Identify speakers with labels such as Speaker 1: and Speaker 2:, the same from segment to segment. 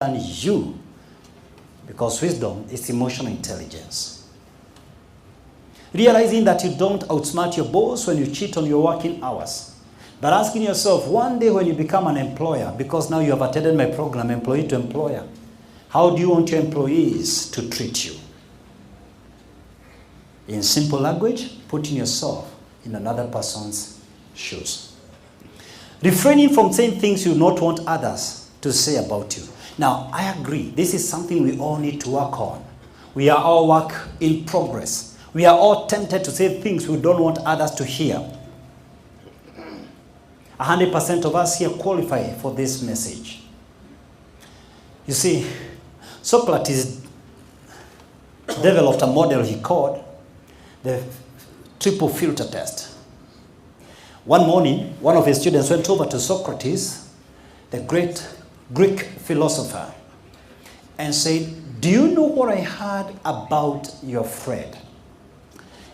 Speaker 1: than you, because wisdom is emotional intelligence. Realizing that you don't outsmart your boss when you cheat on your working hours, but asking yourself, one day when you become an employer, because now you have attended my program, employee to employer, how do you want your employees to treat you? In simple language, putting yourself in another person's shoes. Refraining from saying things you don't want others to say about you. Now, I agree, this is something we all need to work on. We are all work in progress. We are all tempted to say things we don't want others to hear. 100% of us here qualify for this message. You see, Socrates developed a model he called the triple filter test. One morning, one of his students went over to Socrates, the great Greek philosopher, and said, "Do you know what I heard about your friend?"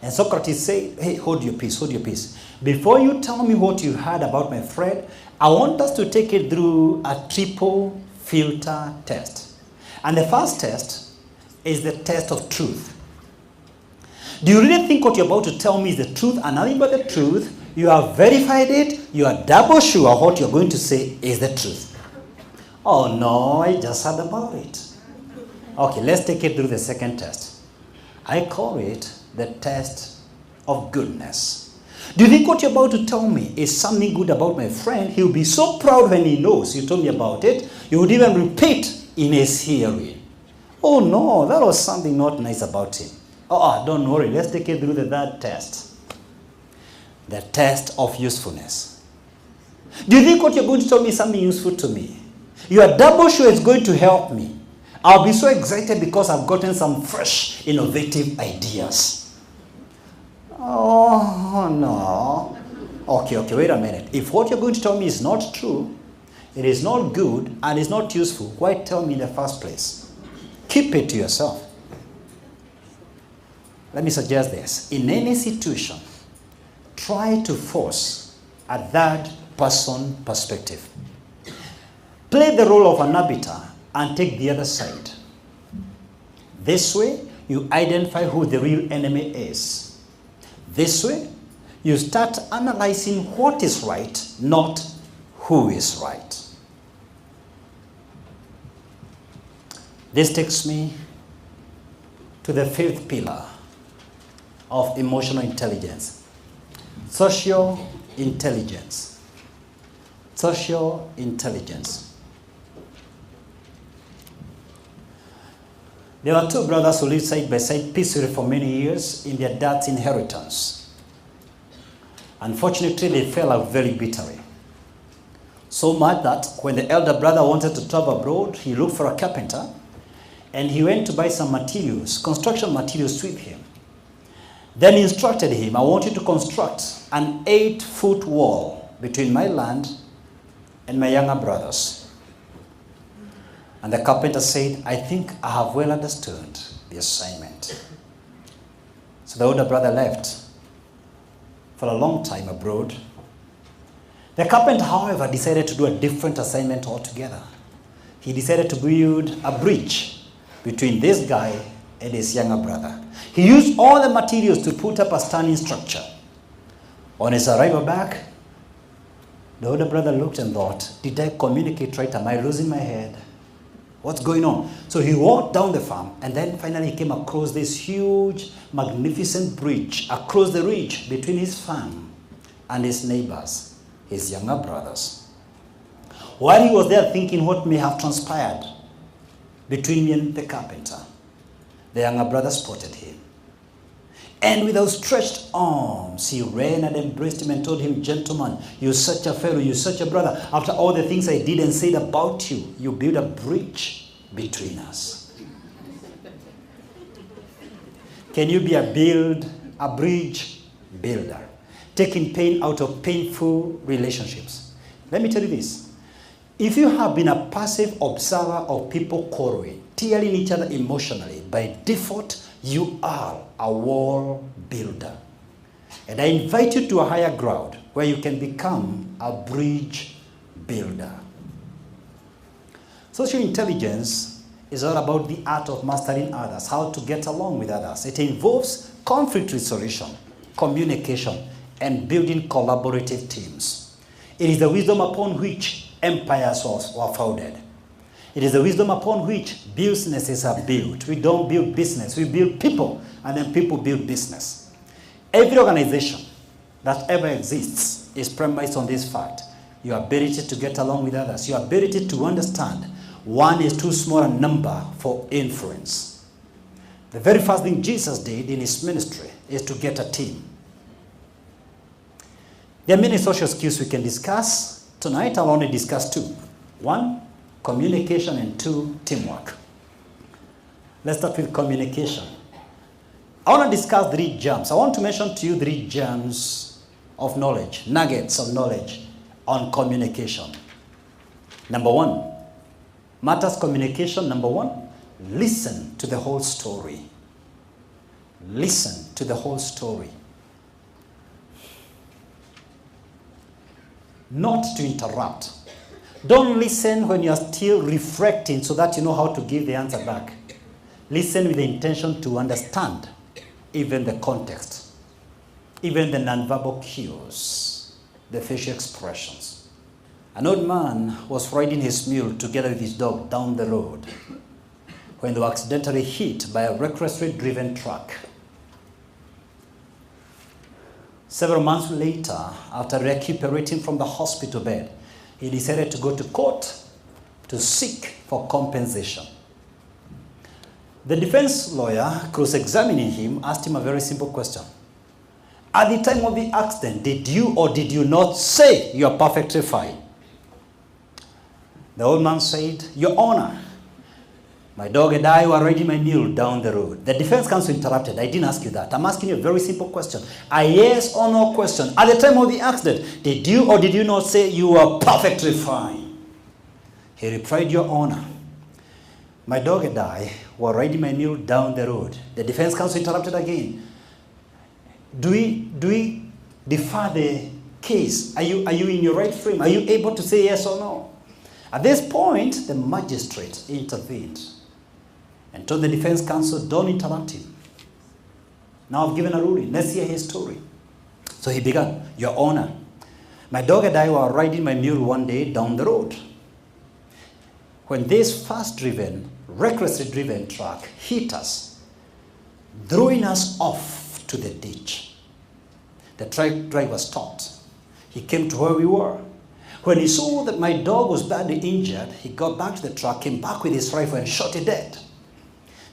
Speaker 1: And Socrates said, "Hey, hold your peace, hold your peace. Before you tell me what you heard about my friend, I want us to take it through a triple filter test. And the first test is the test of truth. Do you really think what you're about to tell me is the truth and nothing but the truth? You have verified it, you are double sure what you're going to say is the truth." "Oh no, I just heard about it." Okay, let's take it through the second test. I call it the test of goodness. Do you think what you're about to tell me is something good about my friend? He'll be so proud when he knows you told me about it. You would even repeat in his hearing. "Oh no, that was something not nice about him." Don't worry, let's take it through the third test. The test of usefulness. Do you think what you're going to tell me is something useful to me? You are double sure it's going to help me. I'll be so excited because I've gotten some fresh, innovative ideas. "Oh, no." Okay, wait a minute. If what you're going to tell me is not true, it is not good, and is not useful, why tell me in the first place? Keep it to yourself. Let me suggest this. In any situation, try to force a third person perspective. Play the role of an arbiter and take the other side. This way, you identify who the real enemy is. This way, you start analyzing what is right, not who is right. This takes me to the fifth pillar of emotional intelligence. Social intelligence. Social intelligence. There were two brothers who lived side by side peacefully for many years in their dad's inheritance. Unfortunately, they fell out very bitterly. So much that when the elder brother wanted to travel abroad, he looked for a carpenter and he went to buy some materials, construction materials with him. Then he instructed him, "I want you to construct an 8-foot wall between my land and my younger brothers." And the carpenter said, "I think I have well understood the assignment." So the older brother left for a long time abroad. The carpenter, however, decided to do a different assignment altogether. He decided to build a bridge between this guy and his younger brother. He used all the materials to put up a standing structure. On his arrival back, the older brother looked and thought, "Did I communicate right? Am I losing my head? What's going on?" So he walked down the farm and then finally came across this huge, magnificent bridge across the ridge between his farm and his neighbors, his younger brothers. While he was there thinking what may have transpired between me and the carpenter, the younger brother spotted him. And with outstretched arms, he ran and embraced him and told him, "Gentleman, you're such a fellow, you're such a brother. After all the things I did and said about you, you built a bridge between us." Can you be a bridge builder? Taking pain out of painful relationships. Let me tell you this. If you have been a passive observer of people quarreling, tearing each other emotionally, by default, you are a wall builder. And I invite you to a higher ground where you can become a bridge builder. Social intelligence is all about the art of mastering others, how to get along with others. It involves conflict resolution, communication, and building collaborative teams. It is the wisdom upon which empires were founded. It is the wisdom upon which businesses are built. We don't build business, we build people, and then people build business. Every organization that ever exists is premised on this fact: your ability to get along with others, your ability to understand one is too small a number for influence. The very first thing Jesus did in his ministry is to get a team. There are many social skills we can discuss. Tonight I'll only discuss two. One, communication, and two, teamwork. Let's start with communication. I want to discuss 3 gems. I want to mention to you 3 gems of knowledge, nuggets of knowledge on communication. Number 1, matters communication. Number 1, listen to the whole story. Listen to the whole story. Not to interrupt. Don't listen when you are still reflecting so that you know how to give the answer back. Listen with the intention to understand even the context, even the nonverbal cues, the facial expressions. An old man was riding his mule together with his dog down the road when they were accidentally hit by a recklessly driven truck. Several months later, after recuperating from the hospital bed, he decided to go to court to seek for compensation. The defense lawyer, cross-examining him, asked him a very simple question. At the time of the accident, did you or did you not say you are perfectly fine? The old man said, Your Honor, my dog and I were riding my mule down the road. The defense counsel interrupted. I didn't ask you that. I'm asking you a very simple question. A yes or no question. At the time of the accident, did you or did you not say you were perfectly fine? He replied, Your Honor, my dog and I were riding my mule down the road. The defense counsel interrupted again. Do we defer the case? Are you in your right frame? Are you able to say yes or no? At this point, the magistrate intervened and told the defense counsel, don't interrupt him. Now I've given a ruling. Let's hear his story. So he began, Your Honor, my dog and I were riding my mule one day down the road when this recklessly driven truck hit us, throwing us off to the ditch. The truck driver stopped. He came to where we were. When he saw that my dog was badly injured, he got back to the truck, came back with his rifle and shot it dead.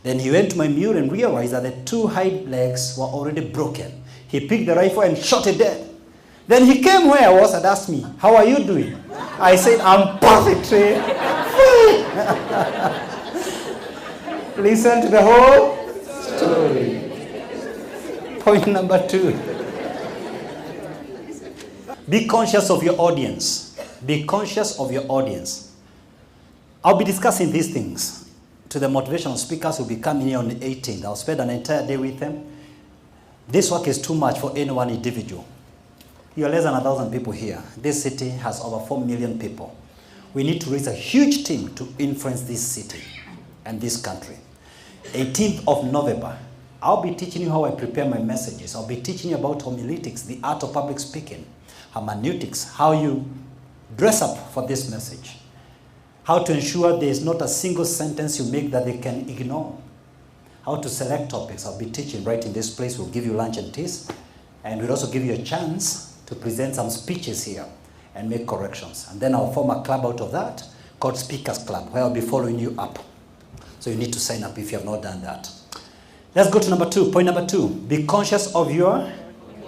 Speaker 1: Then he went to my mule and realized that the 2 hind legs were already broken. He picked the rifle and shot it dead. Then he came where I was and asked me, How are you doing? I said, I'm perfectly fine. Listen to the whole story. Point number 2. Be conscious of your audience. Be conscious of your audience. I'll be discussing these things to the motivational speakers who will be coming here on the 18th. I'll spend an entire day with them. This work is too much for any one individual. You are less than 1,000 people here. This city has over 4 million people. We need to raise a huge team to influence this city and this country. 18th of November, I'll be teaching you how I prepare my messages. I'll be teaching you about homiletics, the art of public speaking, hermeneutics, how you dress up for this message, how to ensure there is not a single sentence you make that they can ignore, how to select topics. I'll be teaching right in this place. We'll give you lunch and teas, and we'll also give you a chance to present some speeches here and make corrections. And then I'll form a club out of that called Speakers Club, where I'll be following you up. So you need to sign up if you have not done that. Let's go to number 2. Point number 2, be conscious of your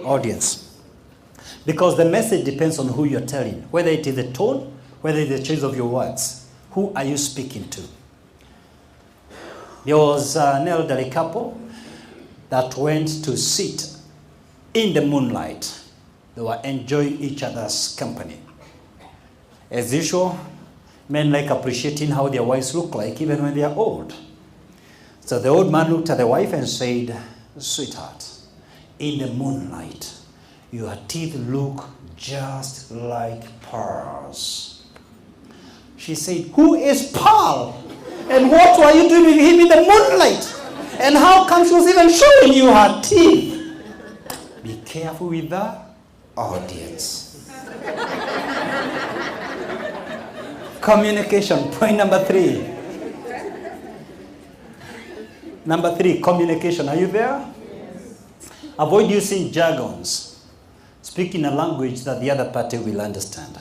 Speaker 1: audience. Because the message depends on who you're telling, whether it is the tone, whether it's the choice of your words. Who are you speaking to? There was an elderly couple that went to sit in the moonlight. They were enjoying each other's company. As usual, men like appreciating how their wives look like even when they are old. So the old man looked at the wife and said, Sweetheart, in the moonlight, your teeth look just like pearls. She said, who is Paul? And what were you doing with him in the moonlight? And how come she was even showing you her teeth? Be careful with the audience. Communication, point number 3. Number 3, communication. Are you there? Yes. Avoid using jargons. Speak in a language that the other party will understand.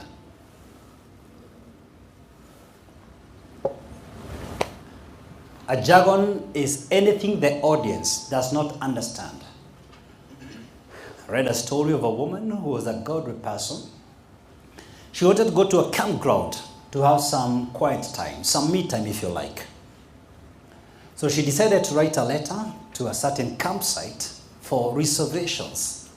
Speaker 1: A jargon is anything the audience does not understand. I read a story of a woman who was a godly person. She wanted to go to a campground to have some quiet time, some me time if you like. So she decided to write a letter to a certain campsite for reservations.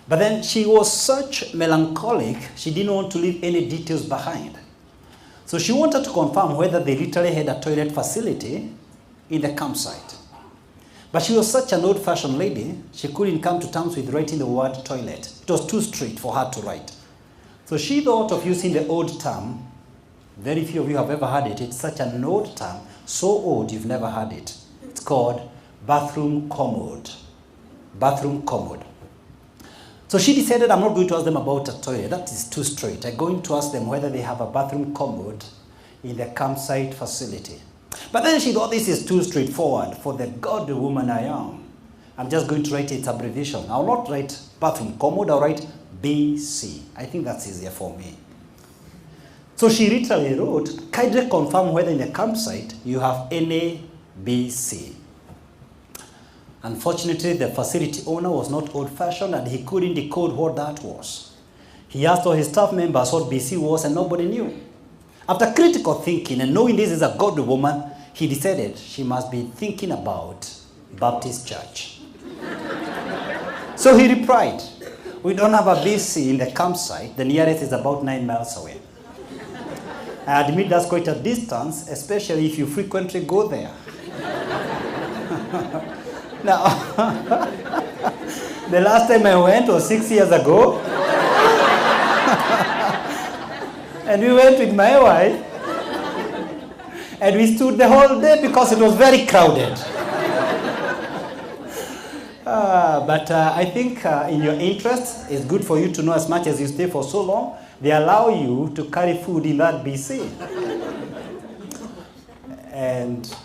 Speaker 1: But then she was such melancholic, she didn't want to leave any details behind. So she wanted to confirm whether they literally had a toilet facility in the campsite. But she was such an old-fashioned lady, she couldn't come to terms with writing the word toilet. It was too straight for her to write. So she thought of using the old term. Very few of you have ever heard it. It's such an old term, so old you've never heard it. It's called bathroom commode. Bathroom commode. So she decided, I'm not going to ask them about a toilet. That is too straight. I'm going to ask them whether they have a bathroom commode in the campsite facility. But then she thought, this is too straightforward for the godly woman I am. I'm just going to write its abbreviation. I'll not write bathroom commode, I'll write BC. I think that's easier for me. So she literally wrote, kindly confirm whether in the campsite you have any BC. Unfortunately, the facility owner was not old-fashioned and he couldn't decode what that was. He asked all his staff members what BC was and nobody knew. After critical thinking and knowing this is a godly woman, he decided she must be thinking about Baptist church. So he replied, we don't have a BC in the campsite. The nearest is about 9 miles away. I admit that's quite a distance, especially if you frequently go there. Now, the last time I went was 6 years ago. And we went with my wife. And we stood the whole day because it was very crowded. But I think in your interest, it's good for you to know as much as you stay for so long, they allow you to carry food in that BC. And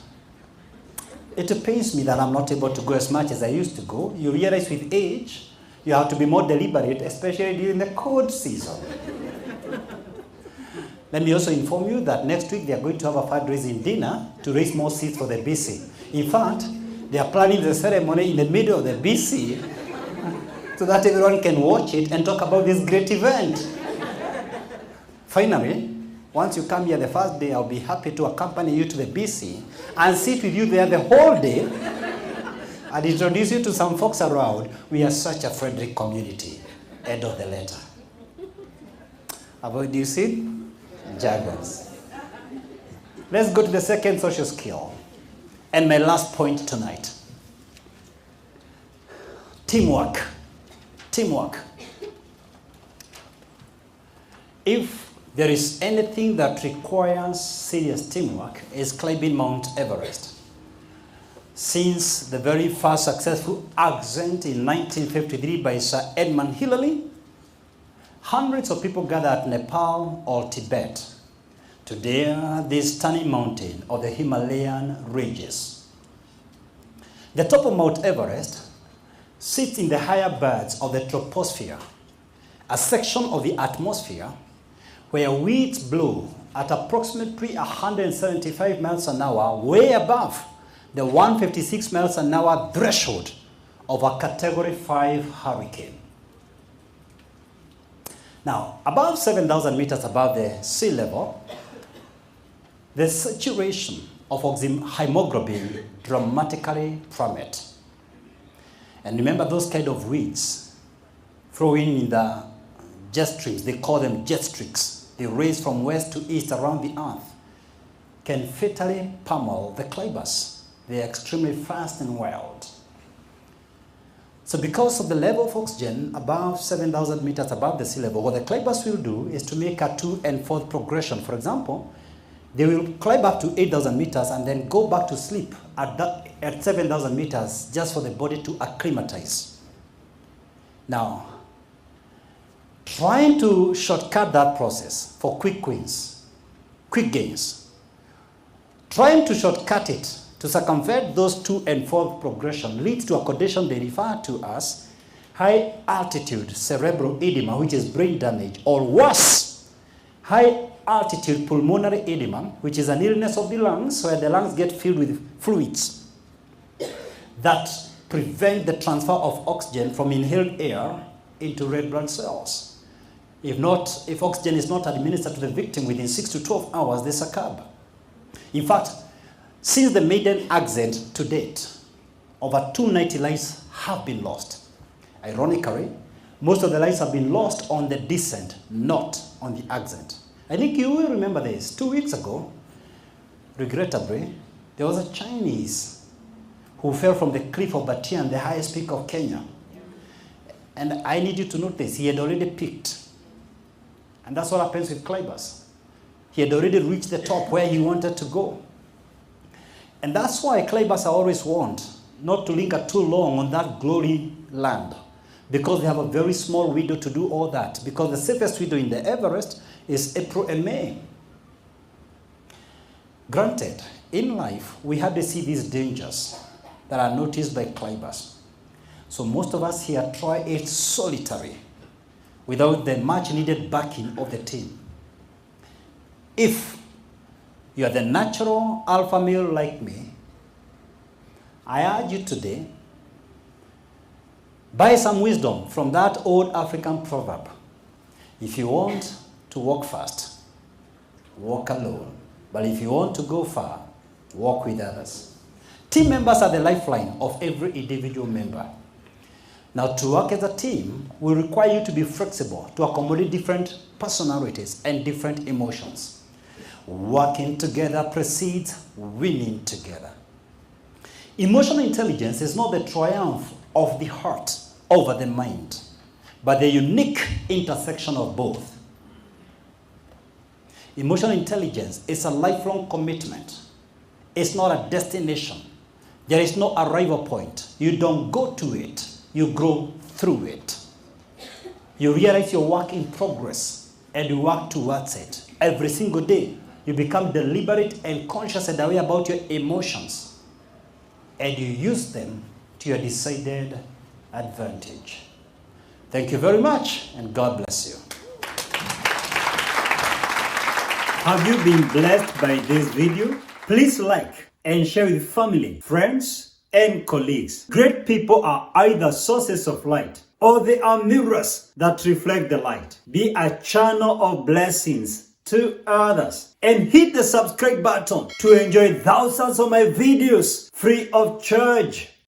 Speaker 1: it pains me that I'm not able to go as much as I used to go. You realize with age, you have to be more deliberate, especially during the cold season. Let me also inform you that next week they are going to have a fundraising dinner to raise more seats for the BC. In fact, they are planning the ceremony in the middle of the BC so that everyone can watch it and talk about this great event. Finally, once you come here the first day, I'll be happy to accompany you to the BC and sit with you there the whole day and introduce you to some folks around. We are such a friendly community. End of the letter. Avoid using jargons. Let's go to the second social skill. And my last point tonight. Teamwork. Teamwork. If there is anything that requires serious teamwork, it's climbing Mount Everest. Since the very first successful ascent in 1953 by Sir Edmund Hillary, hundreds of people gather at Nepal or Tibet to dare this stunning mountain of the Himalayan ranges. The top of Mount Everest sits in the higher birds of the troposphere, a section of the atmosphere where winds blow at approximately 175 miles an hour, way above the 156 miles an hour threshold of a Category 5 hurricane. Now, above 7,000 meters above the sea level, the saturation of hemoglobin dramatically plummets. And remember those kind of winds flowing in the jet streams, they call them jet streaks. They race from west to east around the earth, can fatally pummel the climbers. They are extremely fast and wild. So because of the level of oxygen above 7,000 meters above the sea level, what the climbers will do is to make a to and fro progression. For example, they will climb up to 8,000 meters and then go back to sleep at 7,000 meters just for the body to acclimatize. Now, trying to shortcut that process for quick gains, trying to shortcut it to circumvent those to and fro progression leads to a condition they refer to as high altitude cerebral edema, which is brain damage, or worse, high altitude pulmonary edema, which is an illness of the lungs where the lungs get filled with fluids that prevent the transfer of oxygen from inhaled air into red blood cells. If oxygen is not administered to the victim within 6 to 12 hours, they succumb. In fact, since the maiden accident to date, over 290 lives have been lost. Ironically, most of the lives have been lost on the descent, not on the ascent. I think you will remember this. 2 weeks ago, regrettably, there was a Chinese who fell from the cliff of Batian, the highest peak of Kenya. And I need you to note this. He had already peaked. And that's what happens with climbers. He had already reached the top where he wanted to go. And that's why climbers are always warned not to linger too long on that glory land, because they have a very small window to do all that, because the safest window in the Everest is April and May. Granted, in life, we have to see these dangers that are noticed by climbers. So most of us here try it solitary, without the much needed backing of the team. If you are the natural alpha male like me, I urge you today, buy some wisdom from that old African proverb. If you want to walk fast, walk alone. But if you want to go far, walk with others. Team members are the lifeline of every individual member. Now, to work as a team will require you to be flexible to accommodate different personalities and different emotions. Working together precedes winning together. Emotional intelligence is not the triumph of the heart over the mind, but the unique intersection of both. Emotional intelligence is a lifelong commitment. It's not a destination. There is no arrival point. You don't go to it. You grow through it. You realize your work in progress and you work towards it. Every single day, you become deliberate and conscious and aware about your emotions, and you use them to your decided advantage. Thank you very much, and God bless you. Have you been blessed by this video? Please like and share with family, friends, and colleagues. Great people are either sources of light or they are mirrors that reflect the light. Be a channel of blessings to others, and hit the subscribe button to enjoy thousands of my videos free of charge.